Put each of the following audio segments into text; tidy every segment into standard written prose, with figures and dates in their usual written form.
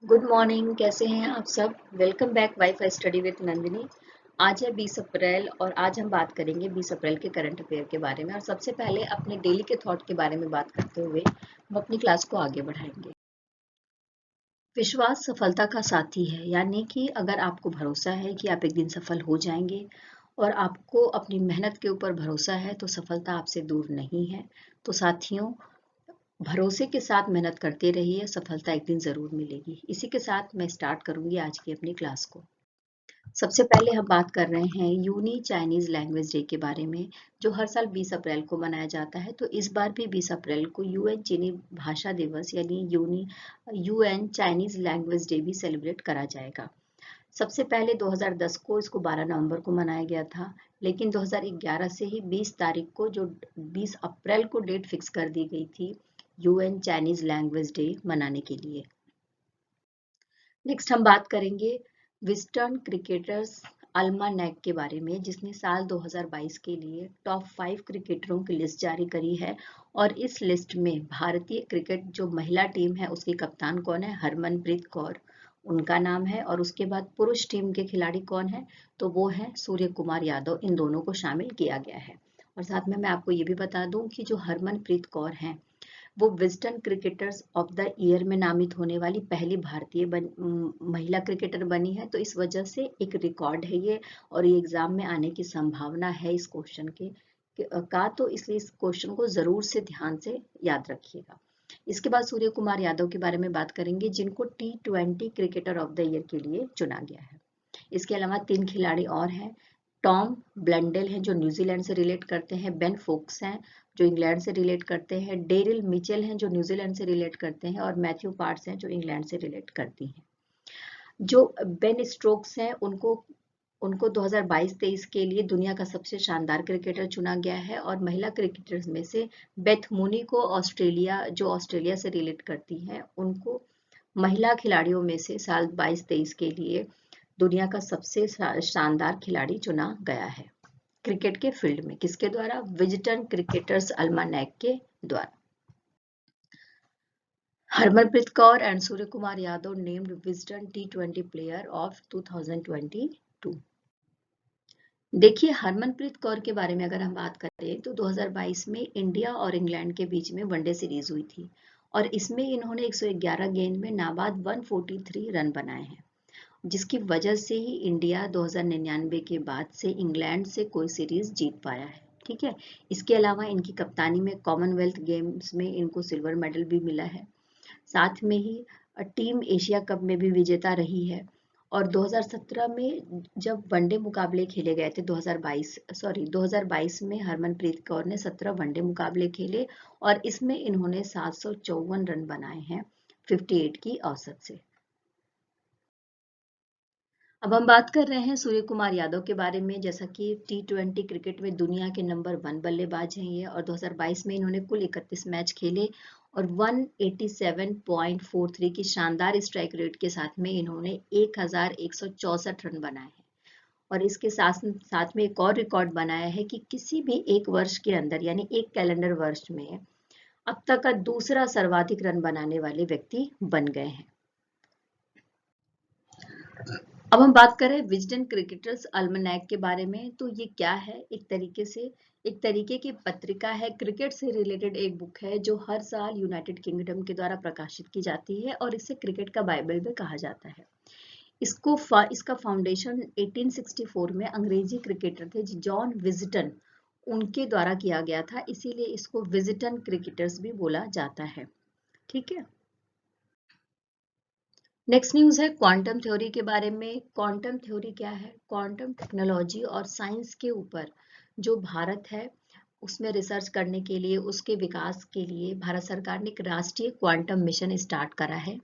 Good morning. कैसे हैं आप सब? Welcome back wifi study with Nandini. आज है 20 अप्रैल और आज हम बात करेंगे 20 अप्रैल के करंट अफेयर के बारे में। और सबसे पहले अपने डेली के थॉट के बारे में बात करते हुए हम अपनी क्लास को आगे बढ़ाएंगे। विश्वास सफलता का साथी है, यानी कि अगर आपको भरोसा है कि आप एक दिन सफल हो जाएंगे और आपको अपनी मेहनत के ऊपर भरोसा है तो सफलता आपसे दूर नहीं है। तो साथियों, भरोसे के साथ मेहनत करते रहिए, सफलता एक दिन जरूर मिलेगी। इसी के साथ मैं स्टार्ट करूंगी आज की अपनी क्लास को। सबसे पहले हम बात कर रहे हैं यूनी चाइनीज लैंग्वेज डे के बारे में, जो हर साल 20 अप्रैल को मनाया जाता है। तो इस बार भी 20 अप्रैल को यूएन चीनी भाषा दिवस यानी यूएन चाइनीज लैंग्वेज डे भी सेलिब्रेट करा जाएगा। सबसे पहले 2010 को इसको 12 नवंबर को मनाया गया था, लेकिन 2011 से ही 20 तारीख को, जो 20 अप्रैल को डेट फिक्स कर दी गई थी यूएन चाइनीज लैंग्वेज डे मनाने के लिए। नेक्स्ट हम बात करेंगे वेस्टर्न क्रिकेटर्स अल्मानैक के बारे में, जिसने साल 2022 के लिए टॉप 5 क्रिकेटरों की लिस्ट जारी करी है। और इस लिस्ट में भारतीय क्रिकेट जो महिला टीम है उसकी कप्तान कौन है? हरमनप्रीत कौर, उनका नाम है। और उसके बाद पुरुष टीम के खिलाड़ी कौन है? तो वो है सूर्य कुमार यादव। इन दोनों को शामिल किया गया है। और साथ में मैं आपको ये भी बता दूं कि जो हरमनप्रीत कौर हैं वो western cricketers of the year में नामित होने वाली पहली भारतीय महिला क्रिकेटर बनी है। तो इस वजह से एक रिकॉर्ड है ये, और ये एग्जाम में आने की संभावना है इस क्वेश्चन का। तो इसलिए इस क्वेश्चन को जरूर से ध्यान से याद रखिएगा। इसके बाद सूर्य कुमार यादव के बारे में बात करेंगे, जिनको T20 cricketer of the year के लिए चुना गया है। इसके अलावा 3 खिलाड़ी और हैं। टॉम ब्लंडेल हैं जो न्यूजीलैंड से रिलेट करते हैं, बेन फोक्स हैं जो इंग्लैंड से रिलेट करते हैं, डेरिल मिचेल हैं जो न्यूजीलैंड से रिलेट करते हैं, और मैथ्यू पार्ट्स हैं जो इंग्लैंड से रिलेट करती हैं। जो बेन स्टोक्स हैं उनको उनको 2022-23 के लिए दुनिया का सबसे शानदार क्रिकेटर चुना गया है। और महिला क्रिकेटर्स में से बेथ मूनी को ऑस्ट्रेलिया से रिलेट करती हैं, उनको महिला खिलाड़ियों में से साल 22-23 के लिए दुनिया का सबसे शानदार खिलाड़ी चुना गया है क्रिकेट के फील्ड में। किसके द्वारा? विजटन क्रिकेटर्स अल्मानैक के द्वारा। Harmanpreet Kaur and Surya Kumar Yadav named Wisden T20 player of 2022। देखिए, हरमनप्रीत कौर के बारे में अगर हम बात करें तो 2022 में इंडिया और इंग्लैंड के बीच में वनडे सीरीज हुई थी, और इसमें इन्होंने 111 गेंद में नाबाद 143 रन बनाए हैं, जिसकी वजह से ही इंडिया 2099 के बाद से इंग्लैंड से कोई सीरीज जीत पाया है। ठीक है। इसके अलावा इनकी कप्तानी में कॉमनवेल्थ गेम्स में इनको सिल्वर मेडल भी मिला है। साथ में ही टीम एशिया कप में भी विजेता रही है। और 2017 में जब वनडे मुकाबले खेले गए थे, 2022 में हरमनप्रीत कौर ने 17 वनडे मुकाबले खेले और इसमें इन्होंने 754 रन बनाए हैं 58 की औसत से। अब हम बात कर रहे हैं सूर्य कुमार यादव के बारे में। जैसा कि T20 क्रिकेट में दुनिया के नंबर 1 बल्लेबाज हैं ये, और 2022 में इन्होंने कुल 31 मैच खेले और 187.43 की शानदार स्ट्राइक रेट के साथ में इन्होंने 1164 रन बनाए हैं। और इसके साथ साथ में एक और रिकॉर्ड बनाया है कि किसी भी एक वर्ष के अंदर, यानी एक कैलेंडर वर्ष में, अब तक का दूसरा सर्वाधिक रन बनाने वाले व्यक्ति बन गए हैं। अब हम बात करें विजडन क्रिकेटर्स अल्मनैक के बारे में। तो ये क्या है? एक तरीके की पत्रिका है, क्रिकेट से रिलेटेड एक बुक है जो हर साल यूनाइटेड किंगडम के द्वारा प्रकाशित की जाती है और इसे क्रिकेट का बाइबल भी कहा जाता है। इसका फाउंडेशन 1864 में अंग्रेजी क्रिकेटर थे जॉन विजटन, उनके द्वारा किया गया था, इसीलिए इसको विजटन क्रिकेटर्स भी बोला जाता है। ठीक है। नेक्स्ट न्यूज है क्वांटम थ्योरी के बारे में। क्वांटम थ्योरी क्या है? क्वांटम टेक्नोलॉजी और साइंस के ऊपर जो भारत है उसमें रिसर्च करने के लिए, उसके विकास के लिए भारत सरकार ने एक राष्ट्रीय क्वांटम मिशन स्टार्ट करा है,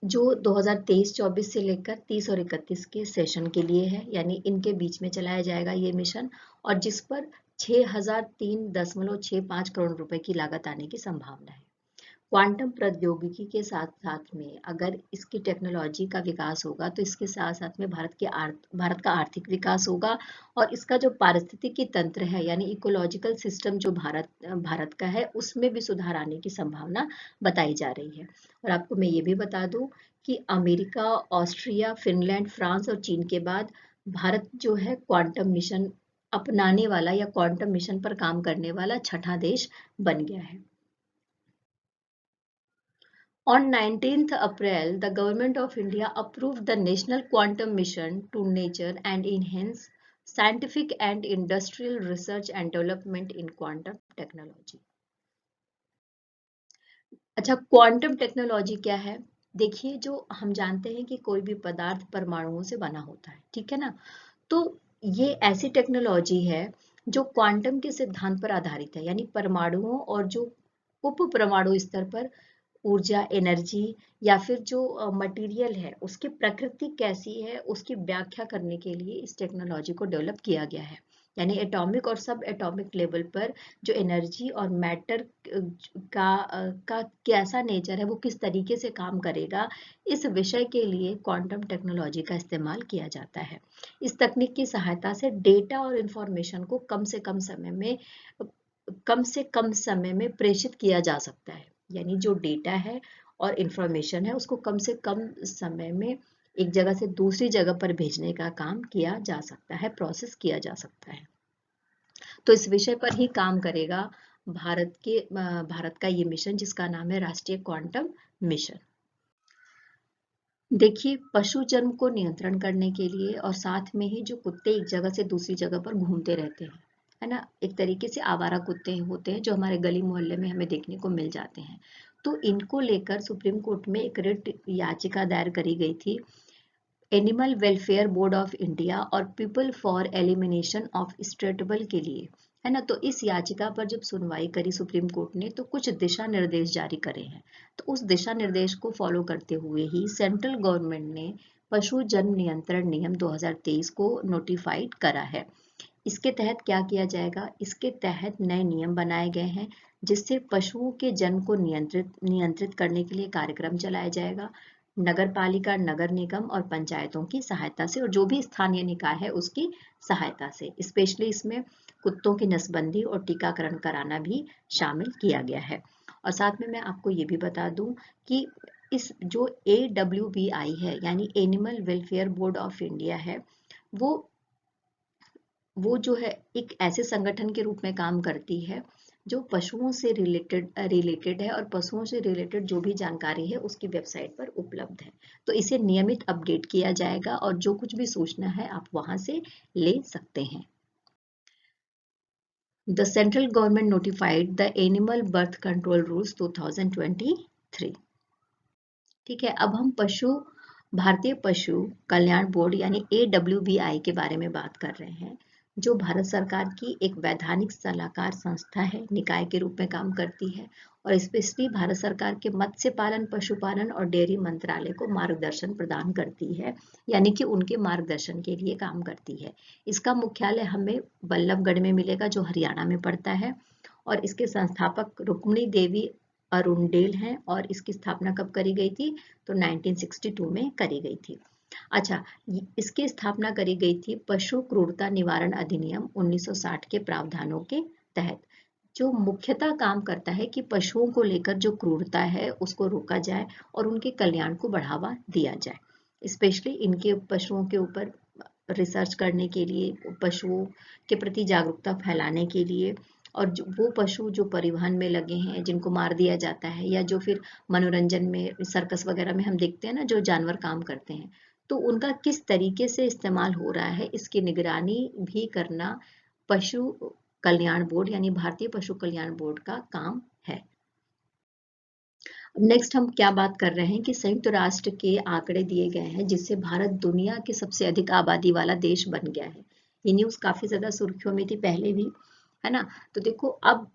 जो 2023-24 से लेकर 30 और 31 के सेशन के लिए है, यानी इनके बीच में चलाया जाएगा ये मिशन, और जिस पर 6003.65 करोड़ रुपए की लागत आने की संभावना है। क्वांटम प्रौद्योगिकी के साथ साथ में अगर इसकी टेक्नोलॉजी का विकास होगा तो इसके साथ साथ में भारत का आर्थिक विकास होगा और इसका जो पारिस्थितिकी तंत्र है यानी इकोलॉजिकल सिस्टम जो भारत का है उसमें भी सुधार आने की संभावना बताई जा रही है। और आपको मैं ये भी बता दूं कि अमेरिका, ऑस्ट्रिया, फिनलैंड, फ्रांस और चीन के बाद भारत जो है क्वांटम मिशन अपनाने वाला या क्वांटम मिशन पर काम करने वाला छठा देश बन गया है। On 19th April, the Government of India approved the National Quantum Mission to nurture and enhance scientific and industrial research and development in quantum technology. अच्छा, क्वांटम टेक्नोलॉजी क्या है? देखिए, जो हम जानते हैं कि कोई भी पदार्थ परमाणुओं से बना होता है, ठीक है ना? तो ये ऐसी टेक्नोलॉजी है जो क्वांटम के सिद्धांत पर आधारित है, यानी परमाणुओं और जो उप परमाणु स्तर पर ऊर्जा, एनर्जी या फिर जो मटेरियल है उसकी प्रकृति कैसी है उसकी व्याख्या करने के लिए इस टेक्नोलॉजी को डेवलप किया गया है। यानी एटॉमिक और सब एटॉमिक लेवल पर जो एनर्जी और मैटर का कैसा नेचर है, वो किस तरीके से काम करेगा, इस विषय के लिए क्वांटम टेक्नोलॉजी का इस्तेमाल किया जाता है। इस तकनीक की सहायता से डेटा और इंफॉर्मेशन को कम से कम समय में प्रेषित किया जा सकता है। यानी जो डेटा है और इंफॉर्मेशन है उसको कम से कम समय में एक जगह से दूसरी जगह पर भेजने का काम किया जा सकता है, प्रोसेस किया जा सकता है। तो इस विषय पर ही काम करेगा भारत का ये मिशन जिसका नाम है राष्ट्रीय क्वांटम मिशन। देखिए, पशु जन्म को नियंत्रण करने के लिए और साथ में ही जो कुत्ते एक जगह से दूसरी जगह पर घूमते रहते हैं, है ना, एक तरीके से आवारा कुत्ते होते हैं जो हमारे गली मोहल्ले में हमें देखने को मिल जाते हैं। तो इनको लेकर सुप्रीम कोर्ट में एक रिट याचिका दायर करी गई थी animal welfare board of India और पीपल फॉर एलिमिनेशन ऑफ स्ट्रेटबल के लिए, है ना। तो इस याचिका पर जब सुनवाई करी सुप्रीम कोर्ट ने तो कुछ दिशा निर्देश जारी करे हैं। तो उस दिशा निर्देश को फॉलो करते हुए ही सेंट्रल गवर्नमेंट ने पशु जन्म नियंत्रण नियम 2023 को नोटिफाइड करा है। इसके तहत क्या किया जाएगा? इसके तहत नए नियम बनाए गए हैं जिससे पशुओं के जन्म को नियंत्रित करने के लिए कार्यक्रम चलाया जाएगा। नगर पालिका, नगर निगम और पंचायतों की सहायता से और जो भी स्थानीय निकाय है उसकी सहायता से, स्पेशली इसमें कुत्तों की नसबंदी और टीकाकरण कराना भी शामिल किया गया है। और साथ में मैं आपको ये भी बता दूं कि इस जो AWBI है यानी animal welfare board of India है, वो जो है एक ऐसे संगठन के रूप में काम करती है जो पशुओं से रिलेटेड है और पशुओं से रिलेटेड जो भी जानकारी है उसकी वेबसाइट पर उपलब्ध है। तो इसे नियमित अपडेट किया जाएगा और जो कुछ भी सूचना है आप वहां से ले सकते हैं। The central government notified the animal birth control rules 2023। ठीक है, अब हम भारतीय पशु कल्याण बोर्ड यानी AWBI के बारे में बात कर रहे हैं, जो भारत सरकार की एक वैधानिक सलाहकार संस्था है, निकाय के रूप में काम करती है और स्पेशली भारत सरकार के मत्स्य पालन, पशुपालन और डेयरी मंत्रालय को मार्गदर्शन प्रदान करती है, यानी कि उनके मार्गदर्शन के लिए काम करती है। इसका मुख्यालय हमें बल्लभगढ़ में मिलेगा जो हरियाणा में पड़ता है और इसके संस्थापक रुक्मिणी देवी अरुणडेल हैं और इसकी स्थापना कब करी गई थी? तो 1962 में करी गई थी। अच्छा, इसकी स्थापना करी गई थी पशु क्रूरता निवारण अधिनियम 1960 के प्रावधानों के तहत, जो मुख्यतः काम करता है कि पशुओं को लेकर जो क्रूरता है उसको रोका जाए और उनके कल्याण को बढ़ावा दिया जाए। स्पेशली इनके पशुओं के ऊपर रिसर्च करने के लिए, पशुओं के प्रति जागरूकता फैलाने के लिए और वो पशु जो परिवहन में लगे हैं जिनको मार दिया जाता है या जो फिर मनोरंजन में सर्कस वगैरह में हम देखते हैं ना जो जानवर काम करते हैं, तो उनका किस तरीके से इस्तेमाल हो रहा है इसकी निगरानी भी करना पशु कल्याण बोर्ड यानी भारतीय पशु कल्याण बोर्ड का काम है। नेक्स्ट हम क्या बात कर रहे हैं कि संयुक्त राष्ट्र के आंकड़े दिए गए हैं जिससे भारत दुनिया के सबसे अधिक आबादी वाला देश बन गया है। ये न्यूज काफी ज्यादा सुर्खियों में थी पहले भी, है ना। तो देखो, अब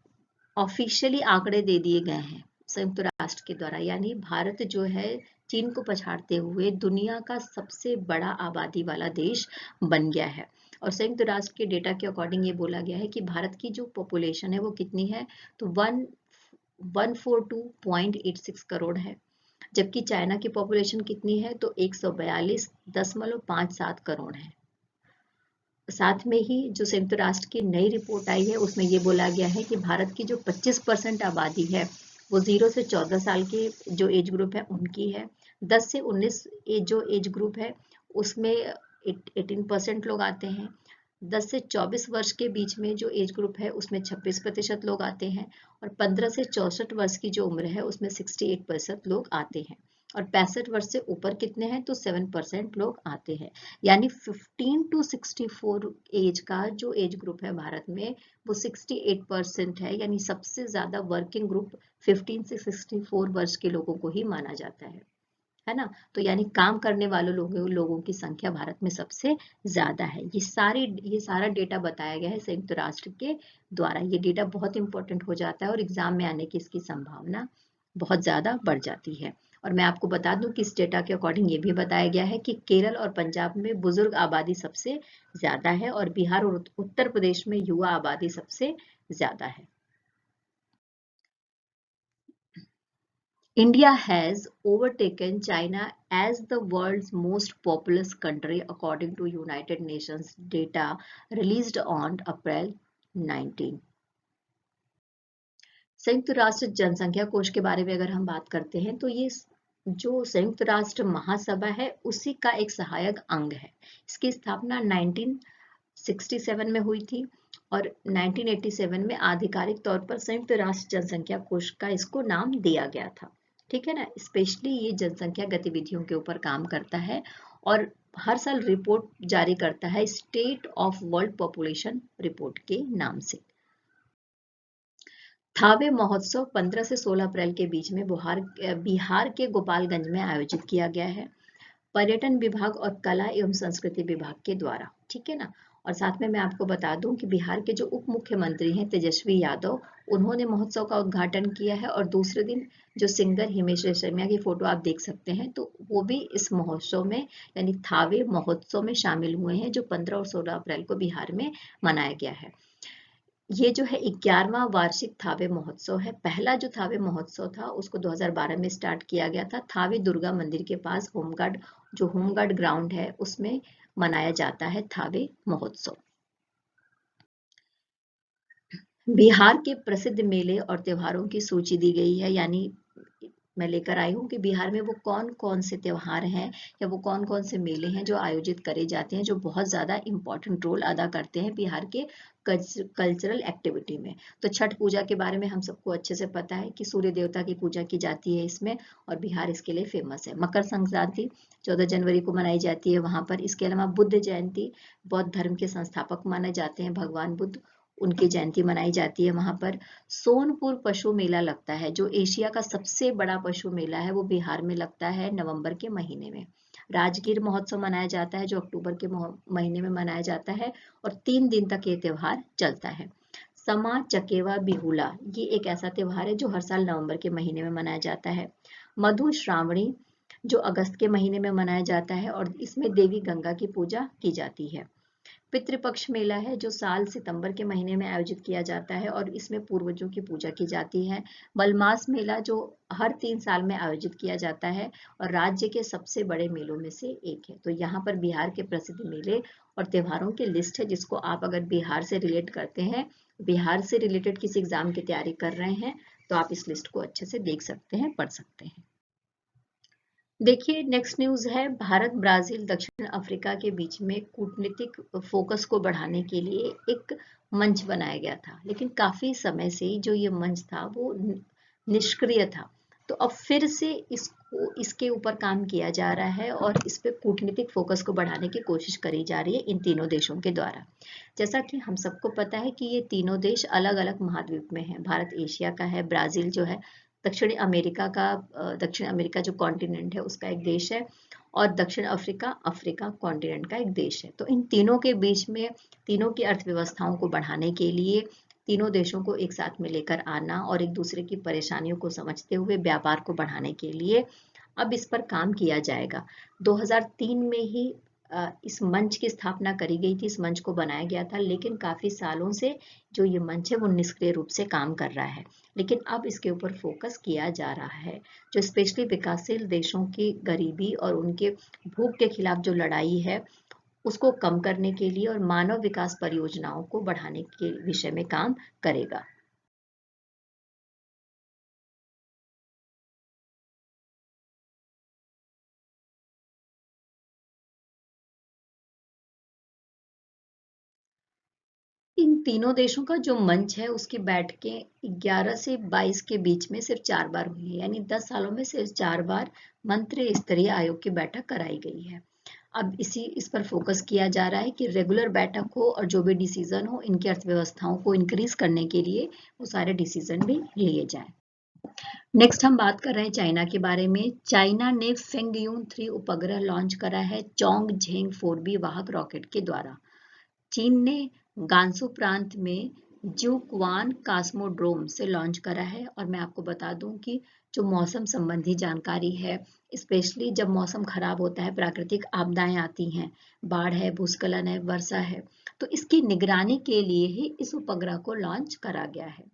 ऑफिशियली आंकड़े दे दिए गए हैं संयुक्त राष्ट्र के द्वारा, यानी भारत जो है चीन को पछाड़ते हुए दुनिया का सबसे बड़ा आबादी वाला देश बन गया है। और संयुक्त राष्ट्र के डेटा के अकॉर्डिंग ये बोला गया है कि भारत की जो पॉपुलेशन है वो कितनी है? तो 142.86 करोड़ है, जबकि चाइना की पॉपुलेशन कितनी है तो 142.57 करोड़ है। साथ में ही जो संयुक्त राष्ट्र की नई रिपोर्ट आई है उसमें ये बोला गया है कि भारत की जो 25% आबादी है वो 0 से 14 साल के जो एज ग्रुप है उनकी है। 10 से 19 जो एज ग्रुप है उसमें 18% लोग आते हैं। 10 से 24 वर्ष के बीच में जो एज ग्रुप है उसमें 26% लोग आते हैं, और 15 से 64 वर्ष की जो उम्र है उसमें 68% लोग आते हैं, और 65 वर्ष से ऊपर कितने हैं तो 7% लोग आते हैं। यानी 15 टू 64 एज का जो एज ग्रुप है भारत में वो 68% है, यानी सबसे ज्यादा वर्किंग ग्रुप 15 से 64 वर्ष के लोगों को ही माना जाता है ना। तो यानी काम करने वाले लोगों की संख्या भारत में सबसे ज्यादा है। ये सारा डेटा बताया गया है संयुक्त राष्ट्र के द्वारा। ये डेटा बहुत इंपॉर्टेंट हो जाता है और एग्जाम में आने की इसकी संभावना बहुत ज्यादा बढ़ जाती है। और मैं आपको बता दूं कि इस डेटा के अकॉर्डिंग ये भी बताया गया है कि केरल और पंजाब में बुजुर्ग आबादी सबसे ज्यादा है, और बिहार और उत्तर प्रदेश में युवा आबादी सबसे ज्यादा है। India has overtaken China as the world's most populous country according to United Nations data released on April 19। संयुक्त राष्ट्र जनसंख्या कोष के बारे में अगर हम बात करते हैं तो ये जो संयुक्त राष्ट्र महासभा है उसी का एक सहायक अंग है। इसकी स्थापना 1967 में हुई थी, और 1987 में आधिकारिक तौर पर संयुक्त राष्ट्र जनसंख्या कोष का इसको नाम दिया गया था। ठीक है ना। स्पेशली ये जनसंख्या गतिविधियों के ऊपर काम करता है और हर साल रिपोर्ट जारी करता है state of world population report के नाम से। थावे महोत्सव 15 से 16 अप्रैल के बीच में बिहार के गोपालगंज में आयोजित किया गया है, पर्यटन विभाग और कला एवं संस्कृति विभाग के द्वारा। ठीक है ना। और साथ में मैं आपको बता दूं कि बिहार के जो उप मुख्यमंत्री हैं तेजस्वी यादव, उन्होंने महोत्सव का उद्घाटन किया है, और दूसरे दिन जो सिंगर हिमेश रेशमिया की फोटो आप देख सकते हैं तो वो भी इस महोत्सव में यानी थावे महोत्सव में शामिल हुए हैं, जो 15 और 16 अप्रैल को बिहार में मनाया गया है। ये जो है 11वां वार्षिक थावे महोत्सव है। पहला जो थावे महोत्सव था उसको 2012 में स्टार्ट किया गया था। थावे दुर्गा मंदिर के पास होमगार्ड ग्राउंड है उसमें मनाया जाता है थावे महोत्सव। बिहार के प्रसिद्ध मेले और त्योहारों की सूची दी गई है, यानी मैं लेकर आई हूँ कि बिहार में वो कौन कौन से त्योहार हैं या वो कौन कौन से मेले हैं जो आयोजित करे जाते हैं, जो बहुत ज्यादा इंपॉर्टेंट रोल अदा करते हैं बिहार के कल्चरल एक्टिविटी में। तो छठ पूजा के बारे में हम सबको अच्छे से पता है कि सूर्य देवता की पूजा की जाती है इसमें, और बिहार इसके लिए फेमस है। मकर संक्रांति 14 जनवरी को मनाई जाती है वहां पर। इसके अलावा बुद्ध जयंती, बौद्ध धर्म के संस्थापक माने जाते हैं भगवान बुद्ध, उनकी जयंती मनाई जाती है वहां पर। सोनपुर पशु मेला लगता है, जो एशिया का सबसे बड़ा पशु मेला है, वो बिहार में लगता है नवंबर के महीने में। राजगीर महोत्सव मनाया जाता है जो अक्टूबर के महीने में मनाया जाता है, और 3 दिन तक ये त्योहार चलता है। समा चकेवा बिहुला, ये एक ऐसा त्योहार है जो हर साल नवंबर के महीने में मनाया जाता है। मधु श्रावणी जो अगस्त के महीने में मनाया जाता है, और इसमें देवी गंगा की पूजा की जाती है। पितृपक्ष मेला है जो साल सितंबर के महीने में आयोजित किया जाता है, और इसमें पूर्वजों की पूजा की जाती है। मलमास मेला जो हर 3 साल में आयोजित किया जाता है और राज्य के सबसे बड़े मेलों में से एक है। तो यहाँ पर बिहार के प्रसिद्ध मेले और त्योहारों की लिस्ट है, जिसको आप अगर बिहार से रिलेट करते हैं, बिहार से रिलेटेड किसी एग्जाम की तैयारी कर रहे हैं, तो आप इस लिस्ट को अच्छे से देख सकते हैं, पढ़ सकते हैं। देखिए नेक्स्ट न्यूज है, भारत ब्राजील दक्षिण अफ्रीका के बीच में कूटनीतिक फोकस को बढ़ाने के लिए एक मंच बनाया गया था, लेकिन काफी समय से जो ये मंच था वो निष्क्रिय था। तो अब फिर से इसके ऊपर काम किया जा रहा है, और इस पे कूटनीतिक फोकस को बढ़ाने की कोशिश करी जा रही है इन तीनों देशों के द्वारा। जैसा कि हम सबको पता है कि ये तीनों देश अलग अलग महाद्वीप में हैं। भारत एशिया का है, ब्राजील जो है दक्षिण अमेरिका जो कॉन्टिनेंट है उसका एक देश है, और दक्षिण अफ्रीका कॉन्टिनेंट का एक देश है। तो इन तीनों के बीच में तीनों की अर्थव्यवस्थाओं को बढ़ाने के लिए, तीनों देशों को एक साथ में लेकर आना और एक दूसरे की परेशानियों को समझते हुए व्यापार को बढ़ाने के लिए अब इस पर काम किया जाएगा। 2003 में ही इस मंच की स्थापना करी गई थी, इस मंच को बनाया गया था, लेकिन काफी सालों से जो ये मंच है वो निष्क्रिय रूप से काम कर रहा है। लेकिन अब इसके ऊपर फोकस किया जा रहा है, जो स्पेशली विकासशील देशों की गरीबी और उनके भूख के खिलाफ जो लड़ाई है उसको कम करने के लिए और मानव विकास परियोजनाओं को बढ़ाने के विषय में काम करेगा। इन तीनों देशों का जो मंच है उसकी बैठकें 11 से 22 के बीच में सिर्फ 4 बार हुई है, यानी 10 सालों में सिर्फ 4 बार मंत्री स्तरीय आयोग की बैठक कराई गई है। अब इस पर फोकस किया जा रहा है कि रेगुलर बैठक हो और जो भी डिसीजन हो इनकी अर्थव्यवस्थाओं को इंक्रीज करने के लिए वो सारे डिसीजन भी लिए जाएं। नेक्स्ट हम बात कर रहे हैं चाइना के बारे में। चाइना ने फेंगयून 3 उपग्रह लॉन्च करा है चोंग झेंग 4B वाहक रॉकेट के द्वारा। चीन ने गांसू प्रांत में ज्यूक्वान कॉस्मोड्रोम से लॉन्च करा है। और मैं आपको बता दूं कि जो मौसम संबंधी जानकारी है, स्पेशली जब मौसम खराब होता है, प्राकृतिक आपदाएं आती हैं, बाढ़ है, भूस्खलन है, वर्षा है, तो इसकी निगरानी के लिए ही इस उपग्रह को लॉन्च करा गया है।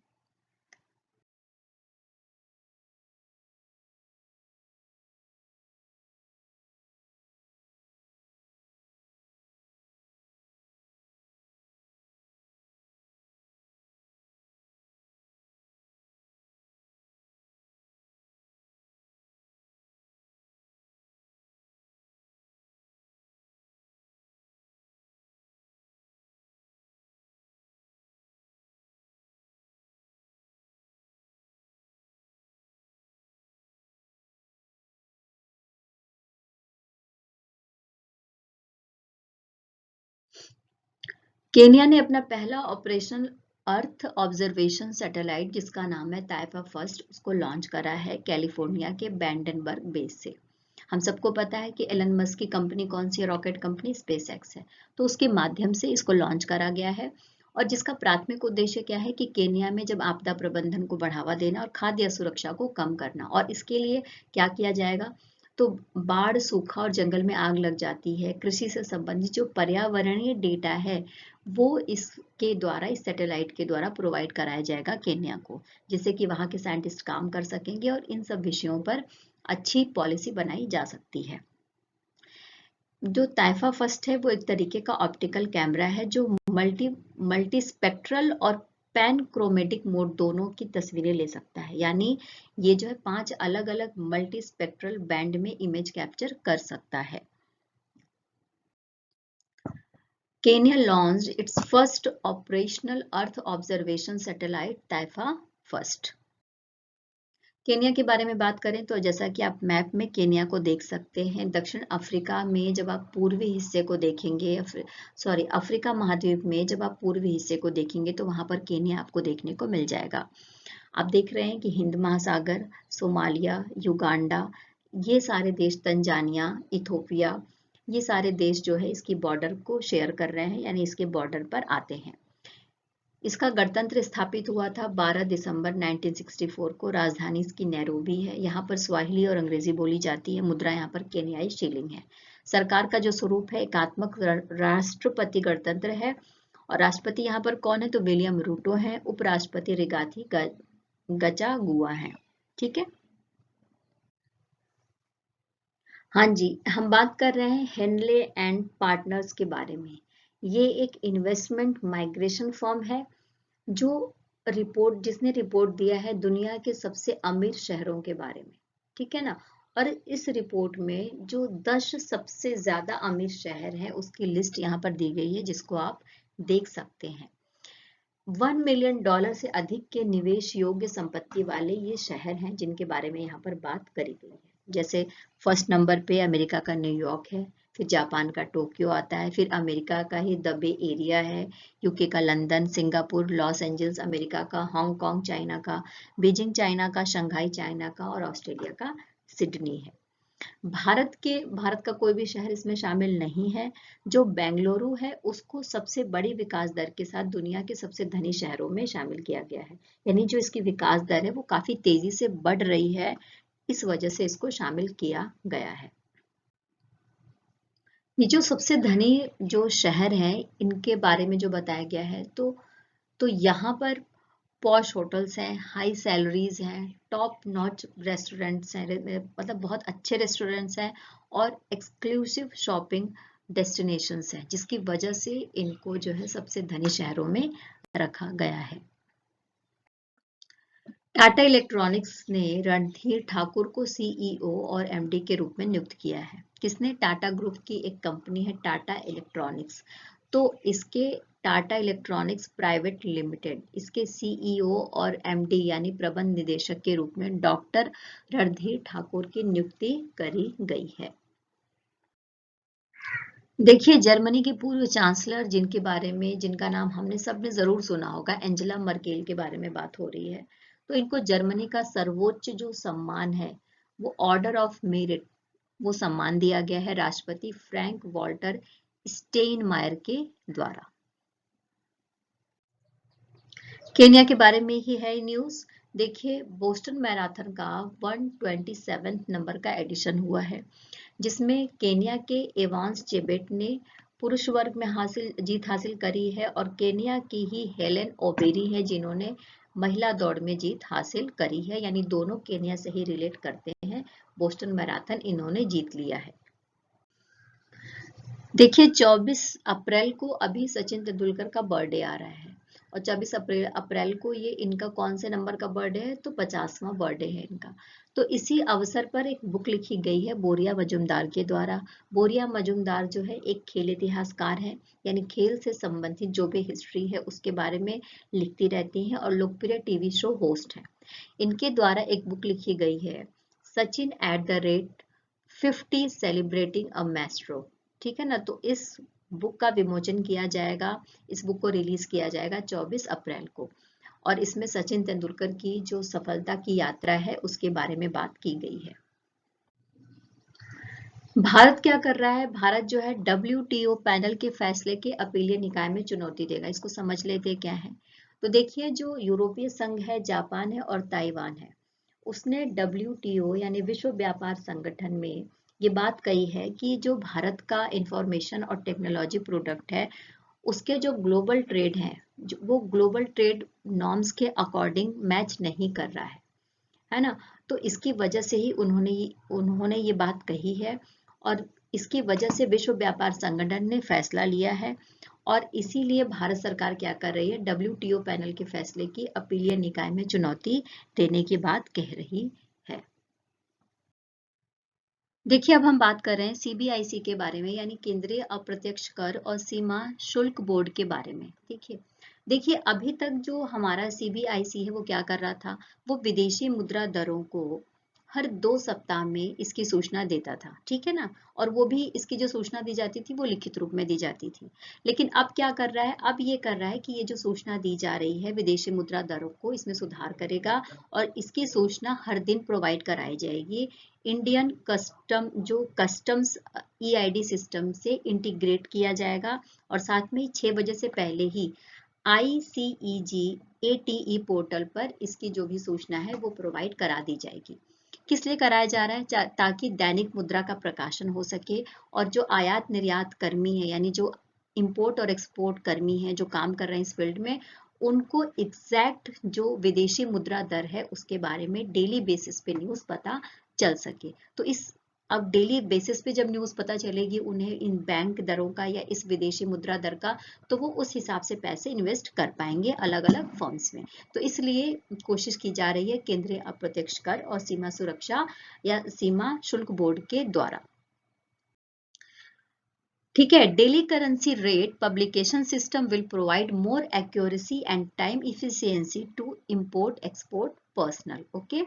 केनिया ने अपना पहला ऑपरेशनल अर्थ ऑब्जर्वेशन सैटेलाइट, जिसका नाम है ताइफा फर्स्ट, उसको लॉन्च करा है कैलिफोर्निया के बैंडनबर्ग बेस से। हम सबको पता है कि एलन मस्क की कंपनी कौन सी रॉकेट कंपनी स्पेस एक्स है, तो उसके माध्यम से इसको लॉन्च करा गया है। और जिसका प्राथमिक उद्देश्य क्या है कि केनिया में जब आपदा प्रबंधन को बढ़ावा देना और खाद्य असुरक्षा को कम करना, और इसके लिए क्या किया जाएगा, तो बाढ़, सूखा और जंगल में आग लग जाती है, कृषि से संबंधित जो पर्यावरणीय डेटा है वो इसके द्वारा, इस सैटेलाइट के द्वारा प्रोवाइड कराया जाएगा केन्या को, जिससे कि वहाँ के साइंटिस्ट काम कर सकेंगे और इन सब विषयों पर अच्छी पॉलिसी बनाई जा सकती है। जो ताइफा फर्स्ट है वो एक तरीके का ऑप्टिकल कैमरा है जो मल्टी स्पेक्ट्रल और पैन क्रोमेटिक मोड दोनों की तस्वीरें ले सकता है। यानी ये जो है 5 अलग अलग मल्टी स्पेक्ट्रल बैंड में इमेज कैप्चर कर सकता है। Kenya launched its first operational Earth observation satellite, Taifa First। Kenya के बारे में बात करें तो जैसा कि आप मैप में केनिया को देख सकते हैं, दक्षिण अफ्रीका में जब आप पूर्वी हिस्से को देखेंगे, अफ्रीका महाद्वीप में जब आप पूर्वी हिस्से को देखेंगे तो वहां पर केनिया आपको देखने को मिल जाएगा। आप देख रहे हैं कि हिंद महासागर, सोमालिया, युगांडा, ये सारे देश, तंजानिया, इथोपिया, ये सारे देश जो है इसकी बॉर्डर को शेयर कर रहे हैं, यानी इसके बॉर्डर पर आते हैं। इसका गणतंत्र स्थापित हुआ था 12 दिसंबर 1964 को। राजधानी इसकी नैरोबी है। यहाँ पर स्वाहिली और अंग्रेजी बोली जाती है। मुद्रा यहाँ पर केन्याई शिलिंग है। सरकार का जो स्वरूप है एकात्मक राष्ट्रपति गणतंत्र है। और राष्ट्रपति यहाँ पर कौन है, तो विलियम रूटो है। उपराष्ट्रपति रिगाथी गचागुआ है। ठीक है। हाँ जी, हम बात कर रहे हैं हेनले एंड पार्टनर्स के बारे में। ये एक इन्वेस्टमेंट माइग्रेशन फर्म है जो जिसने रिपोर्ट दिया है दुनिया के सबसे अमीर शहरों के बारे में। ठीक है ना। और इस रिपोर्ट में जो 10 सबसे ज्यादा अमीर शहर है उसकी लिस्ट यहाँ पर दी गई है, जिसको आप देख सकते हैं। $1 मिलियन से अधिक के निवेश योग्य संपत्ति वाले ये शहर हैं जिनके बारे में यहाँ पर बात करी गई है। जैसे फर्स्ट नंबर पे अमेरिका का न्यूयॉर्क है, फिर जापान का टोक्यो आता है, फिर अमेरिका का ही द बे एरिया है, यूके का London, Singapore, Los Angeles America का, हांगकांग चाइना का, बीजिंग चाइना का, शंघाई चाइना का और ऑस्ट्रेलिया का सिडनी है। भारत का कोई भी शहर इसमें शामिल नहीं है। जो बेंगलुरु है उसको सबसे बड़ी विकास दर के साथ दुनिया के सबसे धनी शहरों में शामिल किया गया है। यानी जो इसकी विकास दर है वो काफी तेजी से बढ़ रही है, इस वजह से इसको शामिल किया गया है। ये जो सबसे धनी जो शहर हैं इनके बारे में जो बताया गया है, तो यहाँ पर पॉश होटल्स हैं, हाई सैलरीज हैं, टॉप नॉच रेस्टोरेंट्स हैं, मतलब बहुत अच्छे रेस्टोरेंट्स हैं और एक्सक्लूसिव शॉपिंग डेस्टिनेशंस हैं, जिसकी वजह से इनको जो है सबसे धनी शहरों में रखा गया है। टाटा इलेक्ट्रॉनिक्स ने रणधीर ठाकुर को सीईओ और एमडी के रूप में नियुक्त किया है। किसने? टाटा ग्रुप की एक कंपनी है टाटा इलेक्ट्रॉनिक्स। तो इसके टाटा इलेक्ट्रॉनिक्स प्राइवेट लिमिटेड, इसके सीईओ और एमडी यानी प्रबंध निदेशक के रूप में डॉक्टर रणधीर ठाकुर की नियुक्ति करी गई है। देखिए, जर्मनी की पूर्व चांसलर जिनका नाम हमने सबने जरूर सुना होगा, एंजेला मर्केल के बारे में बात हो रही है। तो इनको जर्मनी का सर्वोच्च जो सम्मान है वो ऑर्डर ऑफ मेरिट, वो सम्मान दिया गया है राष्ट्रपति फ्रैंक वॉल्टर स्टेइनमायर के द्वारा। केन्या के बारे में ही है न्यूज। देखिए, बोस्टन मैराथन का 127 नंबर का एडिशन हुआ है, जिसमें केन्या के एवांस चेबेट ने पुरुष वर्ग में जीत हासिल करी है और केन्या की ही हेलेन ओबेरी है जिन्होंने महिला दौड़ में जीत हासिल करी है, यानी दोनों केन्या से ही रिलेट करते हैं। बोस्टन मैराथन इन्होंने जीत लिया है। देखिए, 24 अप्रैल को अभी सचिन तेंदुलकर का बर्थडे आ रहा है और 24 अप्रैल को ये इनका कौन से नंबर का बर्थडे है? तो 50वां बर्थडे है इनका। तो इसी अवसर पर एक बुक लिखी गई है बोरिया मजुमदार के द्वारा। बोरिया मजुमदार जो है एक खेल इतिहासकार है, यानी खेल से संबंधित जो भी हिस्ट्री है उसके बारे में लिखती रहती हैं और लोकप्रिय टीवी शो होस्ट है। इनके द्वारा एक बुक लिखी गई है, Sachin at the rate 50 celebrating a Maestro. ठीक है ना? तो इस बुक का विमोचन किया जाएगा, इस बुक को रिलीज किया जाएगा 24 अप्रैल को और इसमें सचिन तेंदुलकर की जो सफलता की यात्रा है उसके बारे में बात की गई है। भारत क्या कर रहा है? भारत जो है WTO पैनल के फैसले के अपीलीय निकाय में चुनौती देगा। इसको समझ लेते क्या है। तो देखिए, जो यूरोपीय संघ है, जापान है और ताइवान है, उसने WTO यानी विश्व व्यापार संगठन में ये बात कही है कि जो भारत का इंफॉर्मेशन और टेक्नोलॉजी प्रोडक्ट है उसके जो ग्लोबल ट्रेड है, वो ग्लोबल ट्रेड नॉर्म्स के अकॉर्डिंग मैच नहीं कर रहा है ना? तो इसकी वजह से ही उन्होंने ये बात कही है और इसकी वजह से विश्व व्यापार संगठन ने फैसला लिया है और इसीलिए भारत सरकार क्या कर रही है? WTO पैनल के फैसले की अपीलीय निकाय में चुनौती देने की बात कह रही है। देखिए, अब हम बात कर रहे हैं CBIC के बारे में, यानी केंद्रीय अप्रत्यक्ष कर और सीमा शुल्क बोर्ड के बारे में। देखिए, अभी तक जो हमारा CBIC है वो क्या कर रहा था? वो विदेशी मुद्रा दरों को हर 2 सप्ताह में इसकी सूचना देता था, ठीक है ना? और वो भी इसकी जो सूचना दी जाती थी वो लिखित रूप में दी जाती थी। लेकिन अब क्या कर रहा है? अब ये कर रहा है कि ये जो सूचना दी जा रही है विदेशी मुद्रा दरों को, इसमें सुधार करेगा और इसकी सूचना हर दिन प्रोवाइड कराई जाएगी इंडियन कस्टम्स EID सिस्टम से इंटीग्रेट किया जाएगा और साथ में 6 बजे से पहले ही ICEG ATE पोर्टल पर इसकी जो भी सूचना है वो प्रोवाइड करा दी जाएगी। किस लिए कराया जा रहा है? ताकि दैनिक मुद्रा का प्रकाशन हो सके और जो आयात निर्यात कर्मी है, यानी जो इंपोर्ट और एक्सपोर्ट कर्मी है जो काम कर रहे हैं इस फील्ड में, उनको एग्जैक्ट जो विदेशी मुद्रा दर है उसके बारे में डेली बेसिस पे न्यूज पता चल सके। तो अब डेली बेसिस पे जब न्यूज पता चलेगी उन्हें इन बैंक दरों का या इस विदेशी मुद्रा दर का, तो वो उस हिसाब से पैसे इन्वेस्ट कर पाएंगे अलग अलग फर्म्स में। तो इसलिए कोशिश की जा रही है केंद्रीय अप्रत्यक्ष कर और सीमा सुरक्षा या सीमा शुल्क बोर्ड के द्वारा। ठीक है, daily currency rate publication system will provide more accuracy and time efficiency to import export personal. Okay,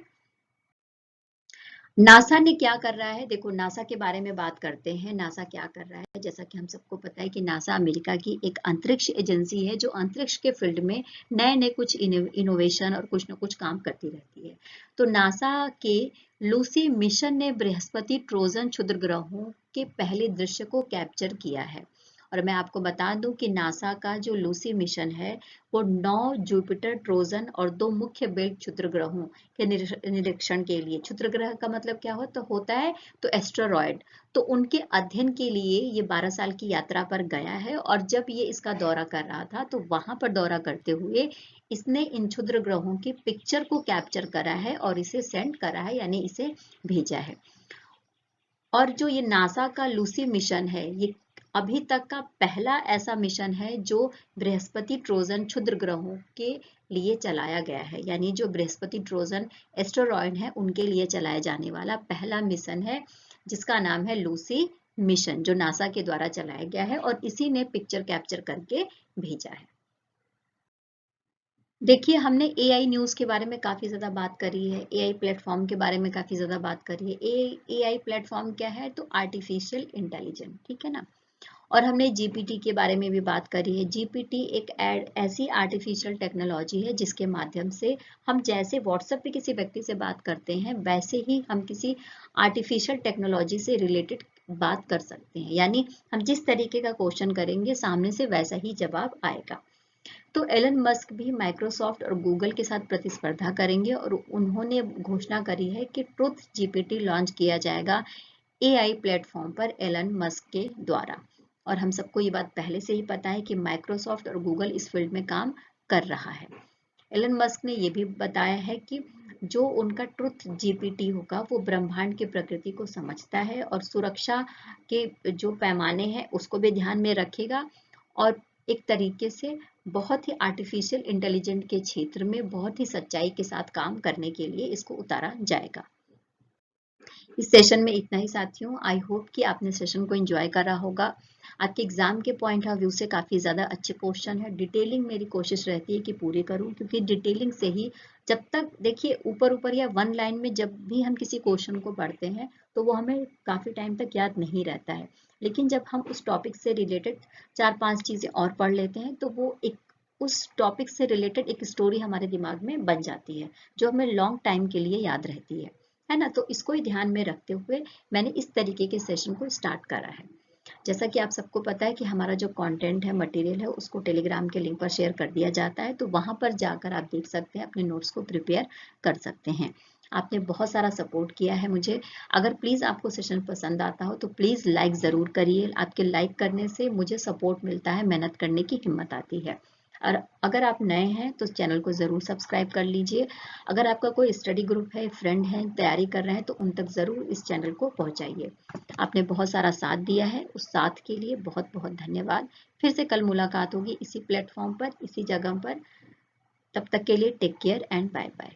NASA ने क्या कर रहा है? देखो, नासा के बारे में बात करते हैं। नासा क्या कर रहा है? जैसा कि हम सबको पता है कि नासा अमेरिका की एक अंतरिक्ष एजेंसी है जो अंतरिक्ष के फील्ड में नए नए कुछ इनोवेशन और कुछ न कुछ काम करती रहती है। तो नासा के लूसी मिशन ने बृहस्पति ट्रोजन क्षुद्र ग्रहों के पहले दृश्य को कैप्चर किया है और मैं आपको बता दूं कि नासा का जो लूसी मिशन है वो 9 जुपिटर, ट्रोजन और 2 मुख्य बेल्ट क्षुद्र ग्रहों के निरीक्षण के लिए, क्षुद्र ग्रह का मतलब क्या होता है तो एस्टेरॉयड, तो उनके अध्ययन के लिए ये 12 साल की यात्रा पर गया है। और जब ये इसका दौरा कर रहा था तो वहां पर दौरा करते हुए इसने इन क्षुद्र ग्रहों की पिक्चर को कैप्चर करा है और इसे सेंड करा है, यानी इसे भेजा है। और जो ये नासा का लूसी मिशन है, ये अभी तक का पहला ऐसा मिशन है जो बृहस्पति ट्रोजन क्षुद्र ग्रहों के लिए चलाया गया है, यानी जो बृहस्पति ट्रोजन एस्टेरॉयड है उनके लिए चलाया जाने वाला पहला मिशन है, जिसका नाम है लूसी मिशन, जो नासा के द्वारा चलाया गया है और इसी ने पिक्चर कैप्चर करके भेजा है। देखिए, हमने एआई न्यूज़ के बारे में काफ़ी ज़्यादा बात करी है, एआई प्लेटफॉर्म के बारे में काफ़ी ज़्यादा बात करी है। एआई प्लेटफॉर्म क्या है तो आर्टिफिशियल इंटेलिजेंस, ठीक है ना। और हमने जीपीटी के बारे में भी बात करी है। जीपीटी एक ऐसी आर्टिफिशियल टेक्नोलॉजी है जिसके माध्यम से हम जैसे व्हाट्सएप पे किसी व्यक्ति से बात करते हैं वैसे ही हम किसी आर्टिफिशियल टेक्नोलॉजी से रिलेटेड बात कर सकते हैं, यानी हम जिस तरीके का क्वेश्चन करेंगे सामने से वैसा ही जवाब आएगा। तो एलन मस्क भी माइक्रोसॉफ्ट और गूगल के साथ प्रतिस्पर्धा करेंगे और उन्होंने घोषणा करी है कि ट्रुथ जीपीटी लॉन्च किया जाएगा एआई प्लेटफॉर्म पर एलन मस्क के द्वारा। और हम सबको ये बात पहले से ही पता है कि माइक्रोसॉफ्ट और गूगल इस फील्ड में काम कर रहा है। एलन मस्क ने ये भी बताया है कि जो उनका ट्रुथ जीपीटी होगा वो ब्रह्मांड की प्रकृति को समझता है और सुरक्षा के जो पैमाने हैं उसको भी ध्यान में रखेगा, और एक तरीके से बहुत ही आर्टिफिशियल इंटेलिजेंट के क्षेत्र में बहुत ही सच्चाई के साथ काम करने के लिए इसको उतारा जाएगा। इस सेशन में इतना ही साथियों। आई होप कि आपने सेशन को एंजॉय करा होगा। आपके एग्जाम के पॉइंट ऑफ व्यू से काफ़ी ज़्यादा अच्छे क्वेश्चन है। डिटेलिंग मेरी कोशिश रहती है कि पूरी करूं, क्योंकि डिटेलिंग से ही जब तक देखिए ऊपर ऊपर या वन लाइन में जब भी हम किसी क्वेश्चन को पढ़ते हैं तो वो हमें काफ़ी टाइम तक याद नहीं रहता है, लेकिन जब हम उस टॉपिक से रिलेटेड 4-5 चीज़ें और पढ़ लेते हैं तो वो एक उस टॉपिक से रिलेटेड एक स्टोरी हमारे दिमाग में बन जाती है जो हमें लॉन्ग टाइम के लिए याद रहती है ना। तो इसको ही ध्यान में रखते हुए मैंने इस तरीके के सेशन को स्टार्ट करा है। जैसा कि आप सबको पता है कि हमारा जो कंटेंट है, मटेरियल है, उसको टेलीग्राम के लिंक पर शेयर कर दिया जाता है, तो वहां पर जाकर आप देख सकते हैं, अपने नोट्स को प्रिपेयर कर सकते हैं। आपने बहुत सारा सपोर्ट किया है मुझे। अगर प्लीज़ आपको सेशन पसंद आता हो तो प्लीज़ लाइक ज़रूर करिए। आपके लाइक करने से मुझे सपोर्ट मिलता है, मेहनत करने की हिम्मत आती है। और अगर आप नए हैं तो चैनल को ज़रूर सब्सक्राइब कर लीजिए। अगर आपका कोई स्टडी ग्रुप है, फ्रेंड है, तैयारी कर रहे हैं तो उन तक ज़रूर इस चैनल को पहुंचाइए। आपने बहुत सारा साथ दिया है, उस साथ के लिए बहुत बहुत धन्यवाद। फिर से कल मुलाकात होगी इसी प्लेटफॉर्म पर, इसी जगह पर। तब तक के लिए take care and bye bye.